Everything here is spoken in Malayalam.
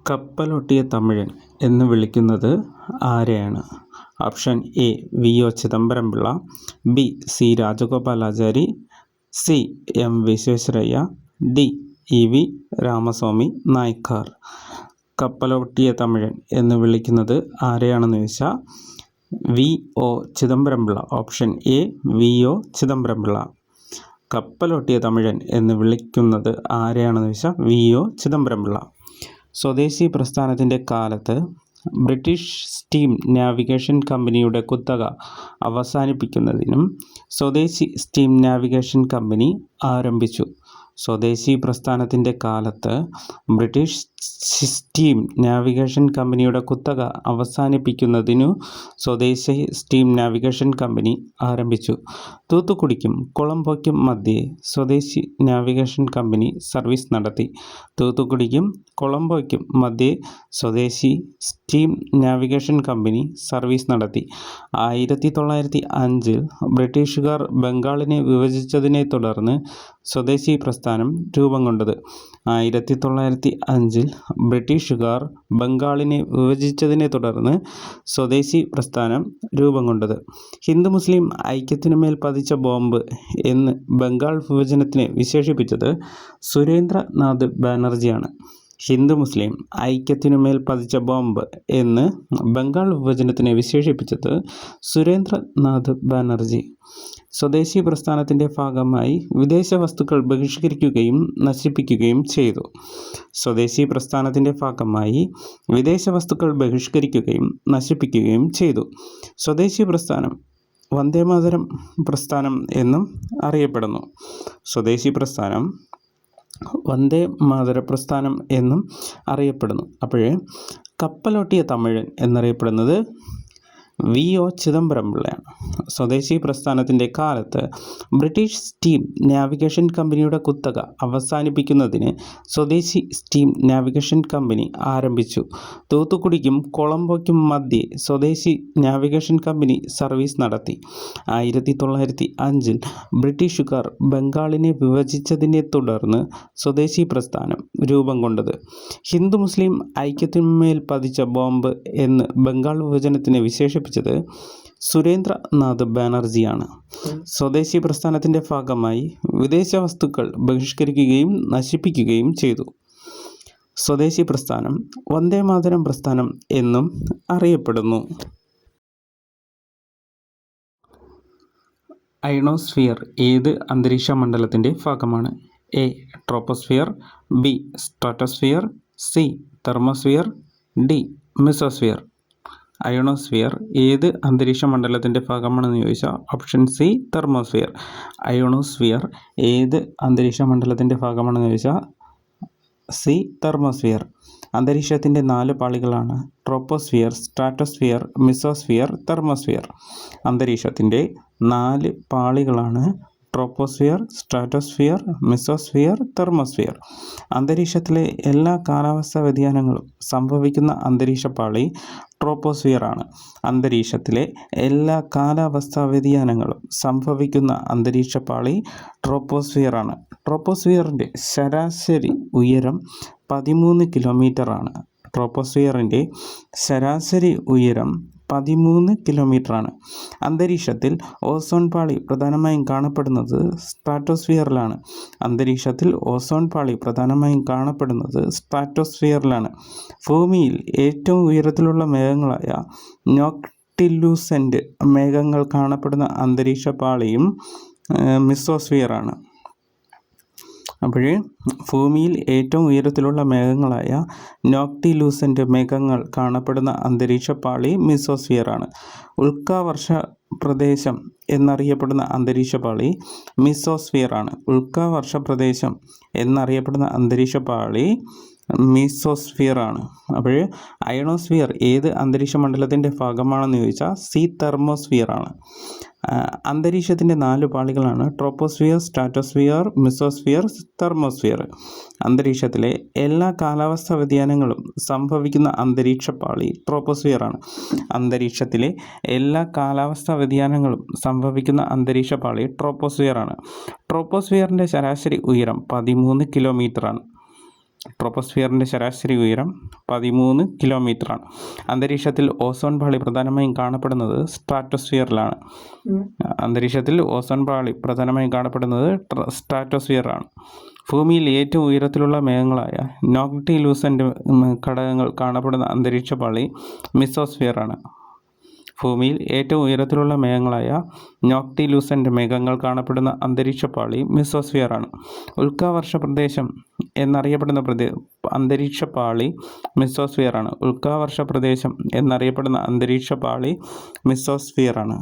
കപ്പലൊട്ടിയ തമിഴൻ എന്ന് വിളിക്കുന്നത് ആരെയാണ്? Option A V O Chidambaram Pillai, B C Rajagopalachari, C M Visvesvaraya, D E V Ramaswamy Naicker. കപ്പലൊട്ടിയ തമിഴൻ എന്ന് വിളിക്കുന്നത് ആരെയാണെന്ന് ചോദിച്ചാൽ വി ഒ ചിദംബരംപിള്ള. Option A V O Chidambaram Pillai. കപ്പലൊട്ടിയ തമിഴൻ എന്ന് വിളിക്കുന്നത് ആരെയാണെന്ന് ചോദിച്ചാൽ വി ഒ ചിദംബരംപിള്ള. സ്വദേശി പ്രസ്ഥാനത്തിൻ്റെ കാലത്ത് ബ്രിട്ടീഷ് സ്റ്റീം നാവിഗേഷൻ കമ്പനിയുടെ കുത്തക അവസാനിപ്പിക്കുന്നതിനും സ്വദേശി സ്റ്റീം നാവിഗേഷൻ കമ്പനി ആരംഭിച്ചു. സ്വദേശി പ്രസ്ഥാനത്തിൻ്റെ കാലത്ത് ബ്രിട്ടീഷ് സ്റ്റീം നാവിഗേഷൻ കമ്പനിയുടെ കുത്തക അവസാനിപ്പിക്കുന്നതിനു സ്വദേശി സ്റ്റീം നാവിഗേഷൻ കമ്പനി ആരംഭിച്ചു. തൂത്തുക്കുടിക്കും കൊളംബോയ്ക്കും മധ്യേ സ്വദേശി നാവിഗേഷൻ കമ്പനി സർവീസ് നടത്തി. തൂത്തുക്കുടിക്കും കൊളംബോയ്ക്കും മധ്യേ സ്വദേശി സ്റ്റീം നാവിഗേഷൻ കമ്പനി സർവീസ് നടത്തി. 1905 ബ്രിട്ടീഷുകാർ ബംഗാളിനെ വിഭജിച്ചതിനെ തുടർന്ന് സ്വദേശി പ്രസ്ഥാനം രൂപം കൊണ്ടത്. 1905 ബ്രിട്ടീഷുകാർ ബംഗാളിനെ വിഭജിച്ചതിനെ തുടർന്ന് സ്വദേശി പ്രസ്ഥാനം രൂപം കൊണ്ടത്. ഹിന്ദു മുസ്ലിം ഐക്യത്തിനുമേൽ പതിച്ച ബോംബ് എന്ന് ബംഗാൾ വിഭജനത്തിനെ വിശേഷിപ്പിച്ചത് സുരേന്ദ്രനാഥ് ബാനർജിയാണ്. ഹിന്ദു മുസ്ലിം ഐക്യത്തിനുമേൽ പതിച്ച ബോംബ് എന്ന് ബംഗാൾ വിഭജനത്തിനെ വിശേഷിപ്പിച്ചത് സുരേന്ദ്രനാഥ് ബാനർജി. സ്വദേശി പ്രസ്ഥാനത്തിൻ്റെ ഭാഗമായി വിദേശ വസ്തുക്കൾ ബഹിഷ്കരിക്കുകയും നശിപ്പിക്കുകയും ചെയ്തു. സ്വദേശി പ്രസ്ഥാനത്തിൻ്റെ ഭാഗമായി വിദേശ വസ്തുക്കൾ ബഹിഷ്കരിക്കുകയും നശിപ്പിക്കുകയും ചെയ്തു. സ്വദേശി പ്രസ്ഥാനം വന്ദേമാതരം പ്രസ്ഥാനം എന്നും അറിയപ്പെടുന്നു. സ്വദേശി പ്രസ്ഥാനം വന്ദേമാതര പ്രസ്ഥാനം എന്നും അറിയപ്പെടുന്നു. അപ്പോഴേ കപ്പലൊട്ടിയ തമിഴൻ എന്നറിയപ്പെടുന്നത് വി ഒ ചിദംബരംപിള്ളയാണ്. സ്വദേശി പ്രസ്ഥാനത്തിൻ്റെ കാലത്ത് ബ്രിട്ടീഷ് സ്റ്റീം നാവിഗേഷൻ കമ്പനിയുടെ കുത്തക അവസാനിപ്പിക്കുന്നതിന് സ്വദേശി സ്റ്റീം നാവിഗേഷൻ കമ്പനി ആരംഭിച്ചു. തൂത്തുക്കുടിക്കും കൊളംബോയ്ക്കും മധ്യേ സ്വദേശി നാവിഗേഷൻ കമ്പനി സർവീസ് നടത്തി. 1905 ബ്രിട്ടീഷുകാർ ബംഗാളിനെ വിഭജിച്ചതിനെ തുടർന്ന് സ്വദേശി പ്രസ്ഥാനം രൂപം കൊണ്ടത്. ഹിന്ദു മുസ്ലിം ഐക്യത്തിന്മേൽ പതിച്ച ബോംബ് എന്ന് ബംഗാൾ വിഭജനത്തിനെ വിശേഷിപ്പിച്ചത് സുരേന്ദ്രനാഥ് ബാനർജിയാണ്. സ്വദേശി പ്രസ്ഥാനത്തിൻ്റെ ഭാഗമായി വിദേശ വസ്തുക്കൾ ബഹിഷ്കരിക്കുകയും നശിപ്പിക്കുകയും ചെയ്തു. സ്വദേശി പ്രസ്ഥാനം വന്ദേമാതരം പ്രസ്ഥാനം എന്നും അറിയപ്പെടുന്നു. അയണോസ്ഫിയർ ഏത് അന്തരീക്ഷ മണ്ഡലത്തിൻ്റെ ഭാഗമാണ്? A troposphere, B stratosphere, C thermosphere, D mesosphere. Ionosphere ഏത് അന്തരീക്ഷ മണ്ഡലത്തിൻ്റെ ഭാഗമാണെന്ന് ചോദിച്ചാൽ ഓപ്ഷൻ സി തെർമോസ്ഫിയർ. അയണോസ്ഫിയർ ഏത് അന്തരീക്ഷ മണ്ഡലത്തിൻ്റെ ഭാഗമാണെന്ന് ചോദിച്ചാൽ സി തെർമോസ്ഫിയർ. അന്തരീക്ഷത്തിൻ്റെ 4 പാളികളാണ് ട്രോപ്പോസ്ഫിയർ, സ്ട്രാറ്റോസ്ഫിയർ, മെസോസ്ഫിയർ, തെർമോസ്ഫിയർ. അന്തരീക്ഷത്തിൻ്റെ 4 പാളികളാണ് ട്രോപ്പോസ്ഫിയർ, സ്ട്രാറ്റോസ്ഫിയർ, മെസോസ്ഫിയർ, തെർമോസ്ഫിയർ. അന്തരീക്ഷത്തിലെ എല്ലാ കാലാവസ്ഥാ വ്യതിയാനങ്ങളും സംഭവിക്കുന്ന അന്തരീക്ഷ പാളി ട്രോപ്പോസ്ഫിയർ ആണ്. അന്തരീക്ഷത്തിലെ എല്ലാ കാലാവസ്ഥാ വ്യതിയാനങ്ങളും സംഭവിക്കുന്ന അന്തരീക്ഷ പാളി ട്രോപ്പോസ്ഫിയർ ആണ്. ട്രോപ്പോസ്ഫിയറിൻ്റെ ശരാശരി ഉയരം 13 കിലോമീറ്റർ ആണ്. ട്രോപ്പോസ്ഫിയറിൻ്റെ ശരാശരി ഉയരം 13 കിലോമീറ്ററാണ്. അന്തരീക്ഷത്തിൽ ഓസോൺ പാളി പ്രധാനമായും കാണപ്പെടുന്നത് സ്ട്രാറ്റോസ്ഫിയറിലാണ്. അന്തരീക്ഷത്തിൽ ഓസോൺ പാളി പ്രധാനമായും കാണപ്പെടുന്നത് സ്ട്രാറ്റോസ്ഫിയറിലാണ്. ഭൂമിയിൽ ഏറ്റവും ഉയരത്തിലുള്ള മേഘങ്ങളായ നോക്ടിലൂസെൻ്റ് മേഘങ്ങൾ കാണപ്പെടുന്ന അന്തരീക്ഷ പാളിയും മെസോസ്ഫിയറാണ്. അപ്പോൾ ഭൂമിയിൽ ഏറ്റവും ഉയരത്തിലുള്ള മേഘങ്ങളായ നോക്ടിലൂസെൻ്റ് മേഘങ്ങൾ കാണപ്പെടുന്ന അന്തരീക്ഷ പാളി മെസോസ്ഫിയറാണ്. ഉൽക്കാവർഷ പ്രദേശം എന്നറിയപ്പെടുന്ന അന്തരീക്ഷ പാളി മെസോസ്ഫിയറാണ്. ഉൽക്കാവർഷ പ്രദേശം എന്നറിയപ്പെടുന്ന അന്തരീക്ഷ പാളി മെസോസ്ഫിയറാണ്. അപ്പോൾ അയണോസ്ഫിയർ ഏത് അന്തരീക്ഷ മണ്ഡലത്തിൻ്റെ ഭാഗമാണെന്ന് ചോദിച്ചാൽ സി തെർമോസ്ഫിയറാണ്. അന്തരീക്ഷത്തിൻ്റെ 4 പാളികളാണ് ട്രോപ്പോസ്ഫിയർ, സ്ട്രാറ്റോസ്ഫിയർ, മെസോസ്ഫിയർ, തെർമോസ്ഫിയർ. അന്തരീക്ഷത്തിലെ എല്ലാ കാലാവസ്ഥാ വ്യതിയാനങ്ങളും സംഭവിക്കുന്ന അന്തരീക്ഷ പാളി ട്രോപ്പോസ്ഫിയറാണ്. അന്തരീക്ഷത്തിലെ എല്ലാ കാലാവസ്ഥാ വ്യതിയാനങ്ങളും സംഭവിക്കുന്ന അന്തരീക്ഷ പാളി ട്രോപ്പോസ്ഫിയറാണ്. ട്രോപ്പോസ്ഫിയറിൻ്റെ ശരാശരി ഉയരം 13 കിലോമീറ്ററാണ്. ട്രോപ്പോസ്ഫിയറിൻ്റെ ശരാശരി ഉയരം 13 കിലോമീറ്ററാണ്. അന്തരീക്ഷത്തിൽ ഓസോൺ പാളി പ്രധാനമായും കാണപ്പെടുന്നത് സ്ട്രാറ്റോസ്ഫിയറിലാണ്. സ്ട്രാറ്റോസ്ഫിയറാണ്. ഭൂമിയിൽ ഏറ്റവും ഉയരത്തിലുള്ള മേഘങ്ങളായ നോക്ടിലൂസൻ്റ് ഘടകങ്ങൾ കാണപ്പെടുന്ന അന്തരീക്ഷ പാളി മെസോസ്ഫിയറാണ്. ഭൂമിയിൽ ഏറ്റവും ഉയരത്തിലുള്ള മേഘങ്ങളായ നോക്ടിലൂസൻ്റ് മേഘങ്ങൾ കാണപ്പെടുന്ന അന്തരീക്ഷ പാളി മെസോസ്ഫിയറാണ്. ഉൽക്കാവർഷ പ്രദേശം എന്നറിയപ്പെടുന്ന അന്തരീക്ഷ പാളി മെസോസ്ഫിയറാണ്. ഉൽക്കാവർഷ പ്രദേശം എന്നറിയപ്പെടുന്ന അന്തരീക്ഷ പാളി മെസോസ്ഫിയറാണ്.